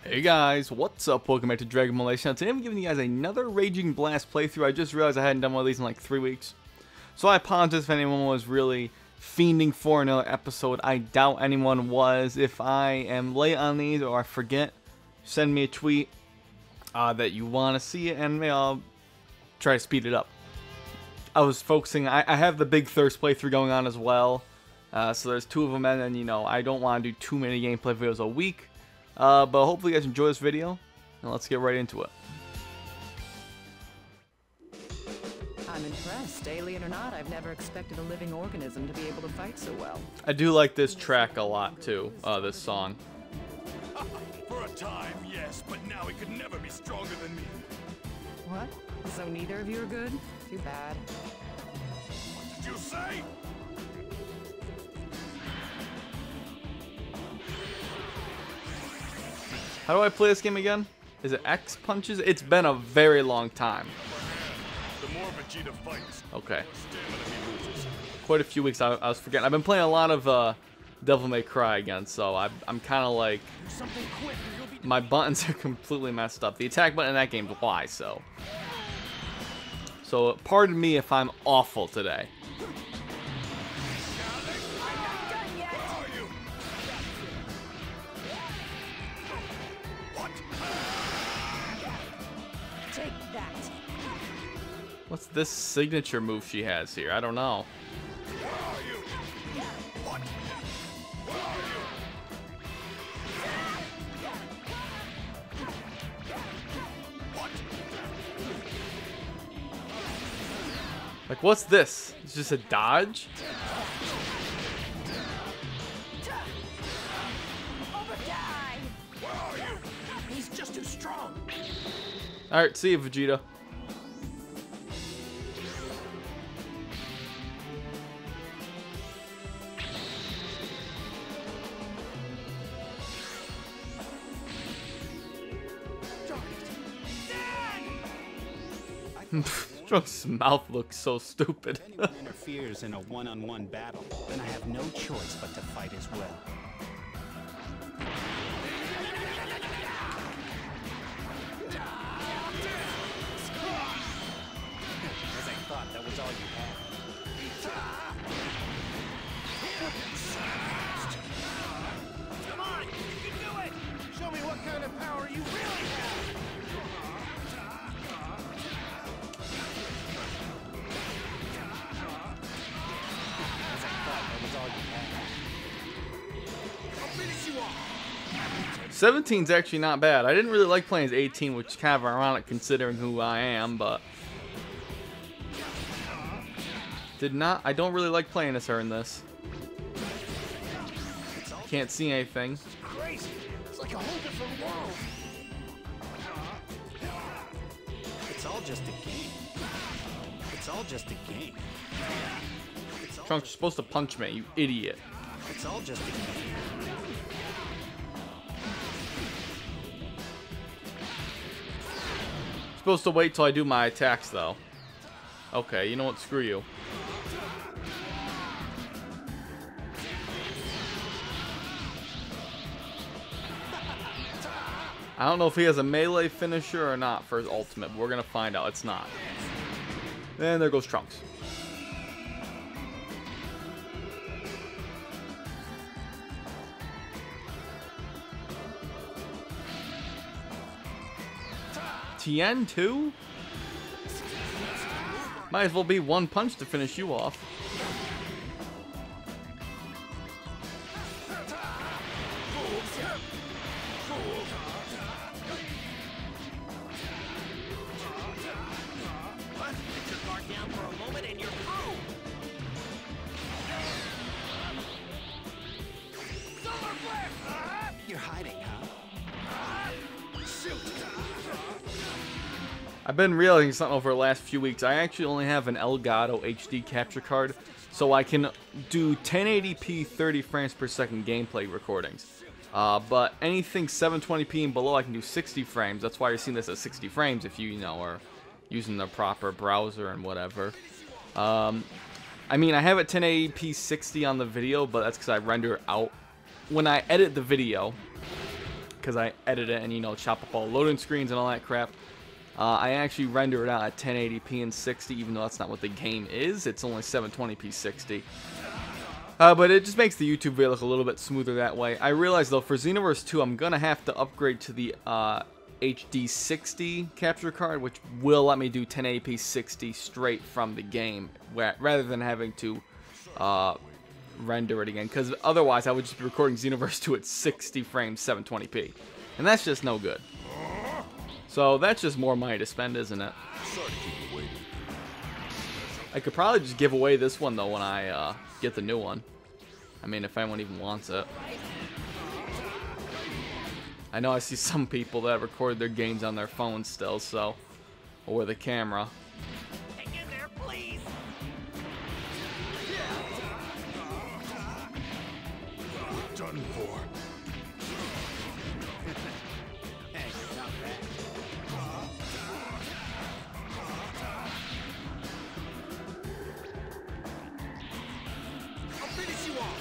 Hey guys, what's up? Welcome back to Dragon Malaysia. Today I'm giving you guys another Raging Blast playthrough. I just realized I hadn't done one of these in like 3 weeks. So I apologize if anyone was really fiending for another episode. I doubt anyone was. If I am late on these or I forget, send me a tweet that you want to see it and maybe I'll try to speed it up. I was focusing, I have the Big Thirst playthrough going on as well. So there's 2 of them, and then, you know, I don't want to do too many gameplay videos a week. But hopefully you guys enjoy this video, and let's get right into it. I'm impressed. Alien or not, I've never expected a living organism to be able to fight so well. I do like this track a lot too, this song. For a time, yes, but now he could never be stronger than me. What? So neither of you are good? Too bad. What did you say? How do I play this game again? Is it X punches? It's been a very long time. The more Vegeta fights, Okay. the more stamina he loses. Quite a few weeks I was forgetting. I've been playing a lot of Devil May Cry again, so I'm kind of like... Something quick or you'll be My buttons are completely messed up. The attack button in that game's Y, so... So pardon me if I'm awful today. Take that. What's this signature move she has here? I don't know. Like, what's this? It's just a dodge? He's just too strong. Alright, see you, Vegeta. Trunks' mouth looks so stupid. If anyone interferes in a one-on-one battle, then I have no choice but to fight as well. As I thought, that was all you had. Come on, you can do it. Show me what kind of power you really have. As I thought, that was all you had. I'll finish you off. 17's actually not bad. I didn't really like playing as 18, which is kind of ironic considering who I am, but... I don't really like playing as her in this. Can't see anything. It's crazy. It's like a whole different world. It's all just a game. It's all just a game. It's all, Trunks, you're supposed to punch me, you idiot. it's all just a game. Supposed to wait till I do my attacks, though. Okay, you know what? Screw you. I don't know if he has a melee finisher or not for his ultimate, but we're gonna find out. It's not. And there goes Trunks. Tien too? Might as well be one punch to finish you off. Let your guard down for a moment and you're through. Solar flare. You're hiding, huh? Shoot. I've been realizing something over the last few weeks. I actually only have an Elgato HD capture card, so I can do 1080p 30 frames per second gameplay recordings. But anything 720p and below, I can do 60 frames. That's why you're seeing this at 60 frames if you know, are using the proper browser and whatever. I mean, I have it 1080p 60 on the video, but that's because I render out when I edit the video, because I edit it and, you know, chop up all loading screens and all that crap. I actually render it out at 1080p and 60, even though that's not what the game is. It's only 720p 60. But it just makes the YouTube video look a little bit smoother that way. I realize, though, for Xenoverse 2, I'm going to have to upgrade to the HD 60 capture card, which will let me do 1080p 60 straight from the game, rather than having to render it again. Because otherwise, I would just be recording Xenoverse 2 at 60 frames, 720p. And that's just no good. So that's just more money to spend, isn't it? I could probably just give away this one, though, when I get the new one. I mean, if anyone even wants it. I know I see some people that record their games on their phone still, so... or with a camera. Hang in there, please. Done for. Hey, not bad. I'll finish you off.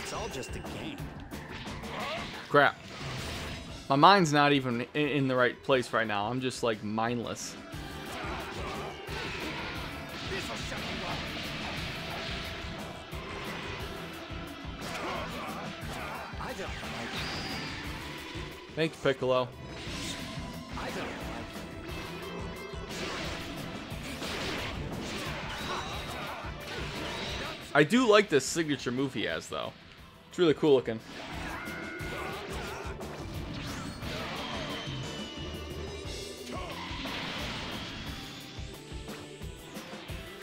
It's all just a game. Crap. My mind's not even in the right place right now. I'm just, like, mindless. This'll shut you up. I don't like Thank you, Piccolo. it. I don't like it. I do like this signature move he has, though. It's really cool looking.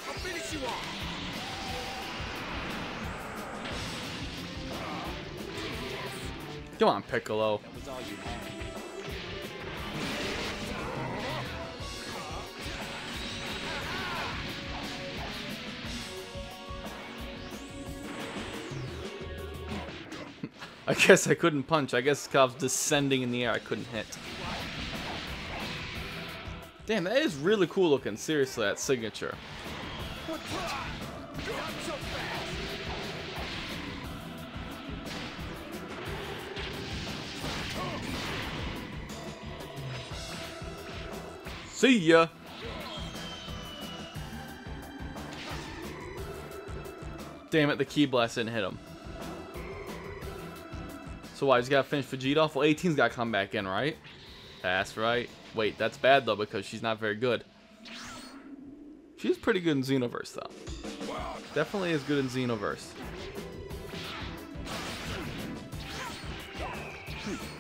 I'll finish you off. Come on, Piccolo. That was all you had. I guess I couldn't punch. I guess because I was descending in the air, I couldn't hit. Damn, that is really cool looking. Seriously, that signature. Not so fast. See ya. Damn it, the Ki Blast didn't hit him. So why, I just gotta finish Vegeta off? Well, 18's gotta come back in, right? That's right. Wait, that's bad, though, because she's not very good. She's pretty good in Xenoverse, though. Definitely is good in Xenoverse.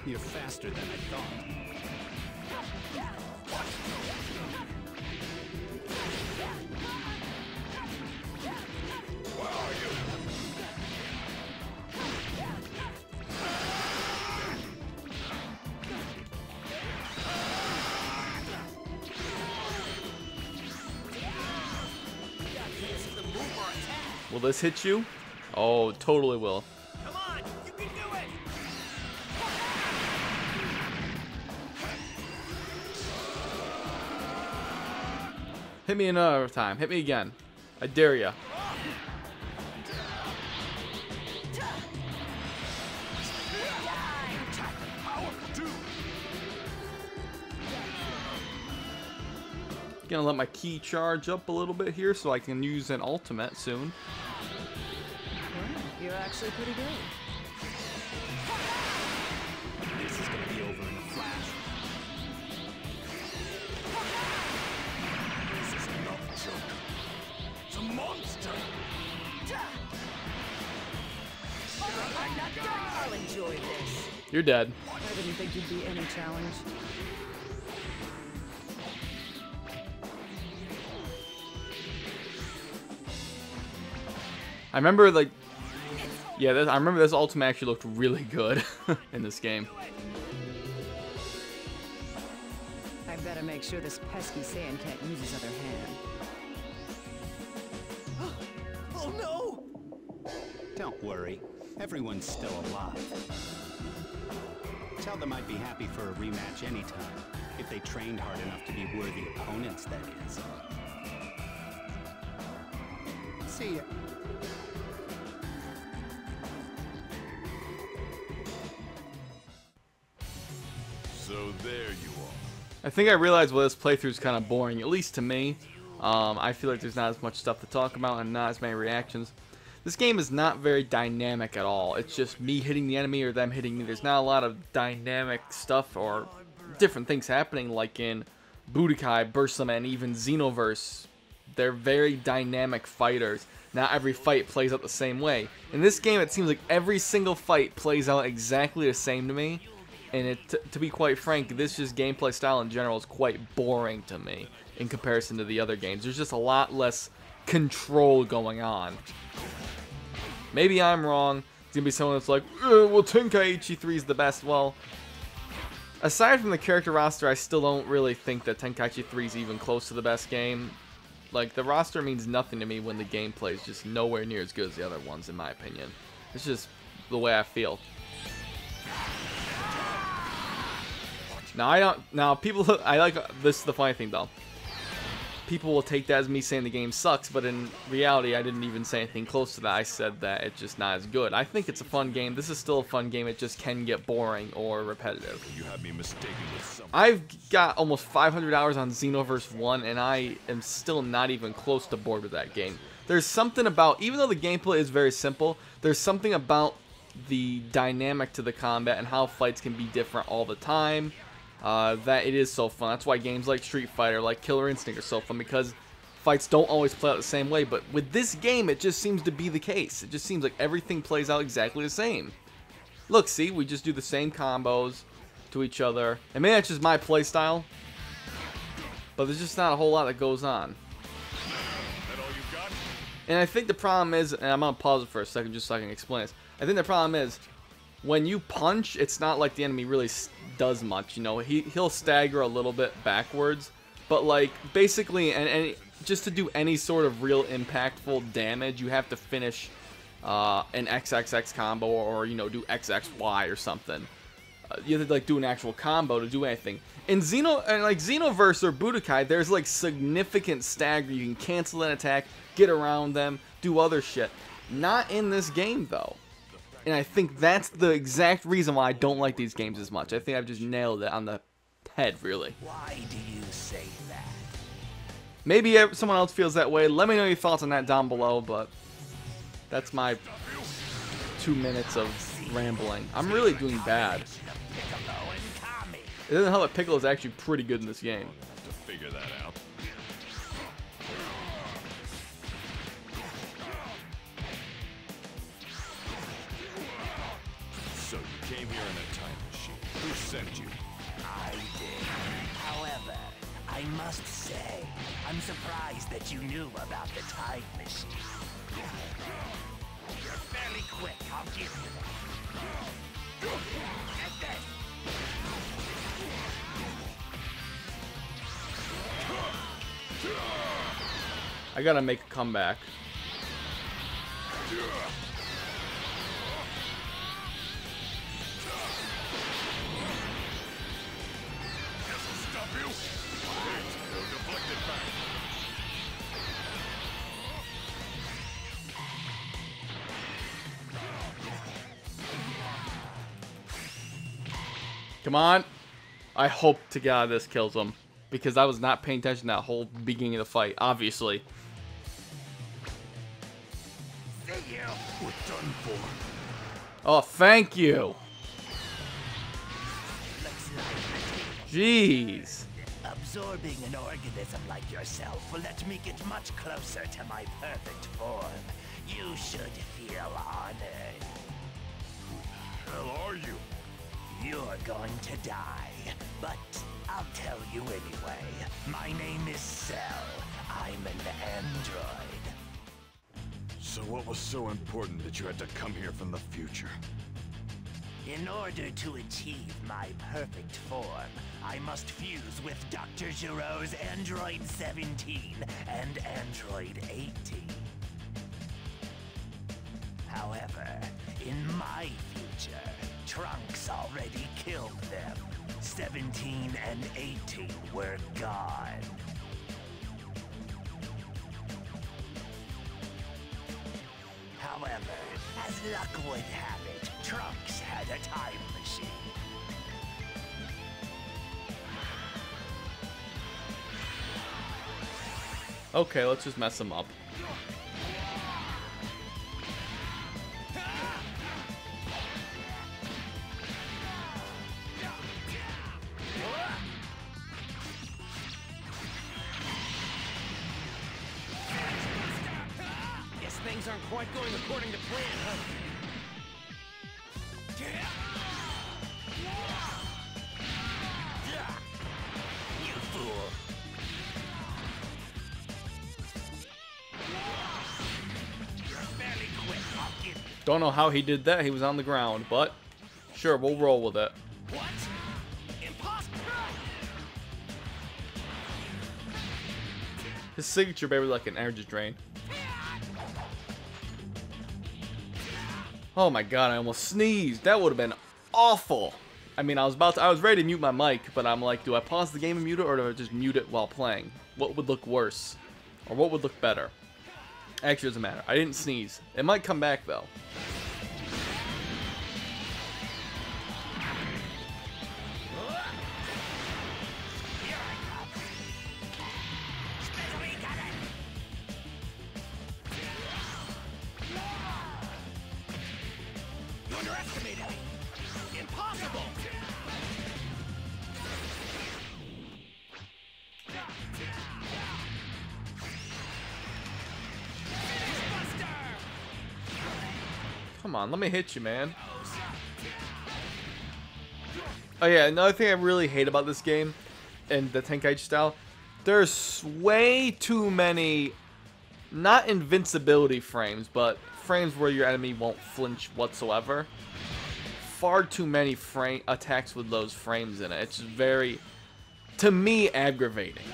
You're faster than I thought. Will this hit you? Oh, totally will. Come on, you can do it. Hit me another time. Hit me again. I dare ya. Gonna let my key charge up a little bit here so I can use an ultimate soon. Well, you're actually pretty good. This is gonna be over in a flash. This is no joke. It's a monster. I'm not done. I'll enjoy this. You're dead. I didn't think you'd be any challenge. I remember, like, yeah, I remember this ultimate actually looked really good in this game. I better make sure this pesky Saiyan can't use his other hand. Oh no! Don't worry. Everyone's still alive. Tell them I'd be happy for a rematch anytime. If they trained hard enough to be worthy opponents, that is. See ya. So there you are. I think I realized, well, this playthrough is kind of boring, at least to me. I feel like there's not as much stuff to talk about and not as many reactions. This game is not very dynamic at all. It's just me hitting the enemy or them hitting me. There's not a lot of dynamic stuff or different things happening like in Budokai, Bursama, and even Xenoverse. They're very dynamic fighters. Not every fight plays out the same way. In this game, it seems like every single fight plays out exactly the same to me. And to be quite frank, this just gameplay style in general is quite boring to me in comparison to the other games. There's just a lot less control going on. Maybe I'm wrong. It's gonna be someone that's like, well, Tenkaichi 3 is the best. Well, aside from the character roster, I still don't really think that Tenkaichi 3 is even close to the best game. Like, the roster means nothing to me when the gameplay is just nowhere near as good as the other ones, in my opinion. It's just the way I feel. Now, I don't... Now, people... I like... This is the funny thing, though. People will take that as me saying the game sucks, but in reality, I didn't even say anything close to that. I said that it's just not as good. I think it's a fun game. This is still a fun game. It just can get boring or repetitive. You have me mistaken with someone. I've got almost 500 hours on Xenoverse 1, and I am still not even close to bored with that game. There's something about... Even though the gameplay is very simple, there's something about the dynamic to the combat and how fights can be different all the time. That it is so fun. That's why games like Street Fighter, like Killer Instinct are so fun, because fights don't always play out the same way. But with this game, it just seems to be the case. It just seems like everything plays out exactly the same. Look, see, we just do the same combos to each other. And maybe that's just my play style, but there's just not a whole lot that goes on. That all you got? And I think the problem is, and I'm gonna pause it for a second just so I can explain this. I think the problem is, when you punch, it's not like the enemy really does much, you know. He'll stagger a little bit backwards, but like basically, and just to do any sort of real impactful damage, you have to finish an XXX combo, or you know, do XXY or something. You have to like do an actual combo to do anything. In Xenoverse or Budokai, there's like significant stagger. You can cancel an attack, get around them, do other shit. Not in this game though. And I think that's the exact reason why I don't like these games as much. I think I've just nailed it on the head, really. Why do you say that? Maybe someone else feels that way. Let me know your thoughts on that down below, but that's my 2 minutes of rambling. I'm really doing bad. It doesn't help that Piccolo is actually pretty good in this game. To figure that out. So you came here in a time machine. Who sent you? I did. However, I must say, I'm surprised that you knew about the time machine. You're fairly quick, I'll give you that. Get this! I gotta make a comeback. Stop you! Wait, no deflected back. Come on. I hope to God this kills him, because I was not paying attention that whole beginning of the fight, obviously. See you! We're done for. Oh, thank you. Looks like Jeez. absorbing an organism like yourself will let me get much closer to my perfect form. You should feel honored. Hell are you? You're going to die, but I'll tell you anyway. My name is Cell. I'm an android. So what was so important that you had to come here from the future? In order to achieve my perfect form, I must fuse with Dr. Giroux's Android 17 and Android 18. However, in my future, Trunks already killed them. 17 and 18 were gone. However, as luck would have it, Trunks had a time machine. Okay, let's just mess him up. Guess things aren't quite going according to plan, huh? You fool. You're fairly quick, I'll give you. Don't know how he did that. He was on the ground, but sure, we'll roll with it. What? Impossible! His signature baby like an energy drain. Oh my god, I almost sneezed. That would have been awful. I mean, I was ready to mute my mic, but I'm like, do I pause the game and mute it, or do I just mute it while playing? What would look worse? Or what would look better? Actually, it doesn't matter. I didn't sneeze. It might come back, though. You underestimated me. Impossible! Come on, let me hit you, man. Oh yeah, another thing I really hate about this game, and the Tenkaichi style, there's way too many, not invincibility frames, but frames where your enemy won't flinch whatsoever. Far too many attacks with those frames in it. It's very, to me, aggravating.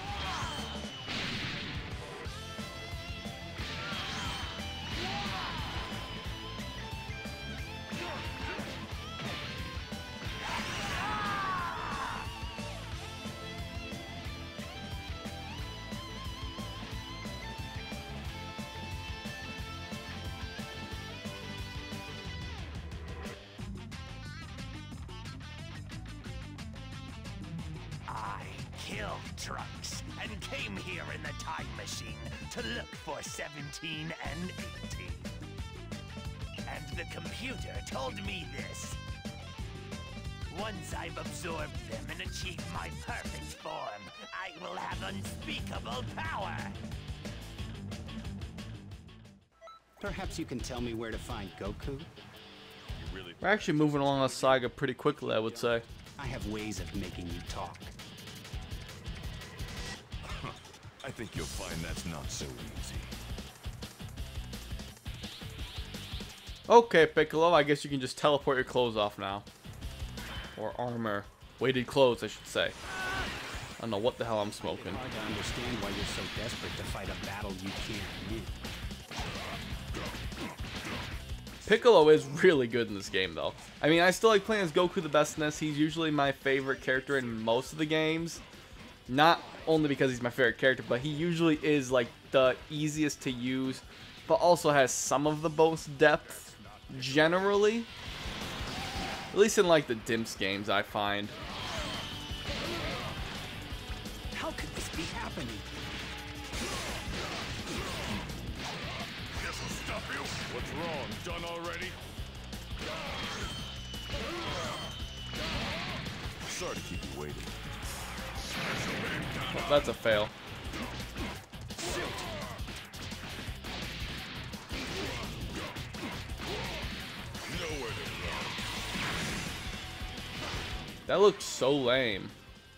I killed Trunks and came here in the time machine to look for 17 and 18. And the computer told me this. Once I've absorbed them and achieved my perfect form, I will have unspeakable power. Perhaps you can tell me where to find Goku? We're actually moving along the saga pretty quickly, I would say. I have ways of making you talk. I think you'll find that's not so easy. Okay, Piccolo, I guess you can just teleport your clothes off now. Or armor. Weighted clothes, I should say. I don't know what the hell I'm smoking. Hard to understand why you're so desperate to fight a battle you can't win. Piccolo is really good in this game, though. I mean, I still like playing as Goku the best in this. He's usually my favorite character in most of the games. Not only because he's my favorite character, but he usually is, like, the easiest to use, but also has some of the most depth, generally. At least in, like, the Dimps games, I find. How could this be happening? This'll stop you. What's wrong? Done already? Sorry to keep you waiting. Oh, that's a fail. Nowhere to run. That looks so lame.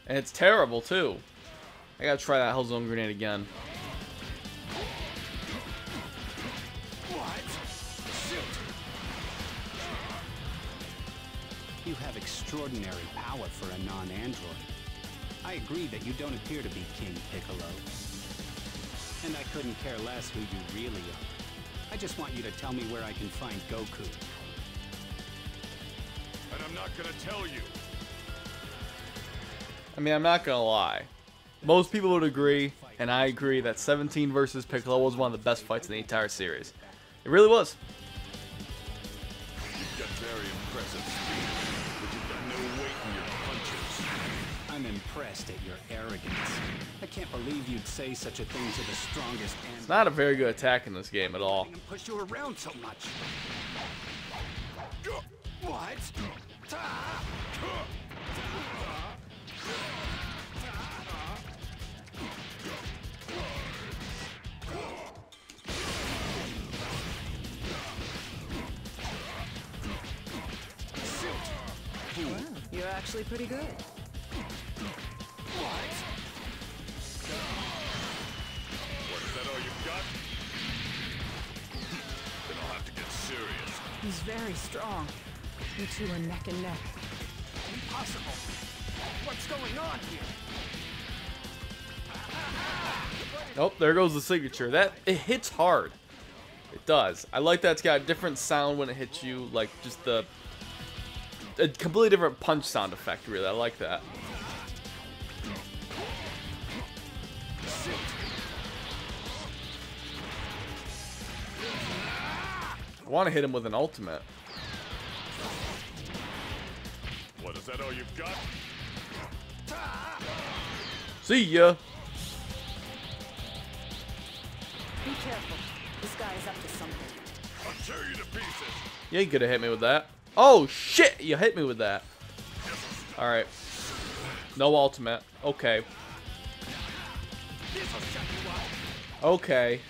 And it's terrible, too. I gotta try that Hellzone Grenade again. You have extraordinary power for a non-android. I agree that you don't appear to be King Piccolo. And I couldn't care less who you really are. I just want you to tell me where I can find Goku. And I'm not gonna tell you. I mean, I'm not gonna lie. Most people would agree, and I agree, that 17 versus Piccolo was one of the best fights in the entire series. It really was. You got that very impressive speed, but you've got no weight in your punches. I'm impressed at your arrogance. I can't believe you'd say such a thing to the strongest and It's not a very good attack in this game at all. and push you around so much. What? Wow, you're actually pretty good. What is that all you've got? Then I'll have to get serious. He's very strong. You two are neck and neck. Impossible. What's going on here? Oh, there goes the signature. It hits hard. It does. I like that it's got a different sound when it hits you, like just a completely different punch sound effect, really. I like that. I want to hit him with an ultimate. What, is that all you've got? See ya. Be careful. This guy is up to something. I'll tear you to pieces. Yeah, you could have hit me with that. Oh, shit! You hit me with that. Alright. No ultimate. Okay. Okay.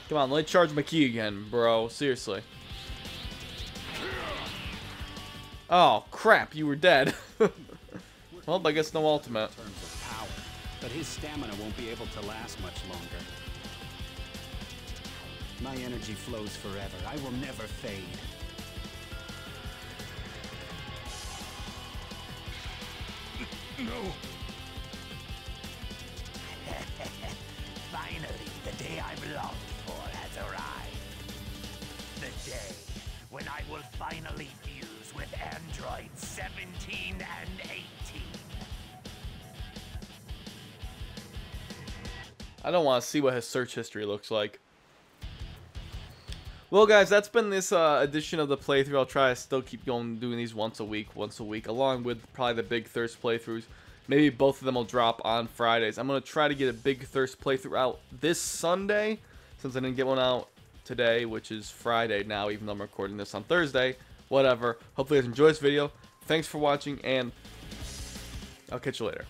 Come on, let me charge my key again, bro. Seriously. Oh, crap. You were dead. Well, I guess no ultimate. In terms of power, but his stamina won't be able to last much longer. My energy flows forever. I will never fade. No. Finally, the day I've longed for has arrived. The day when I will finally fuse with androids 17 and 18. I don't want to see what his search history looks like. Well, guys, that's been this edition of the playthrough. I'll try to still keep going, doing these once a week, along with probably the Big Thirst playthroughs. Maybe both of them will drop on Fridays. I'm going to try to get a Big Thirst playthrough out this Sunday, since I didn't get one out today, which is Friday now, even though I'm recording this on Thursday. Whatever. Hopefully you guys enjoyed this video. Thanks for watching, and I'll catch you later.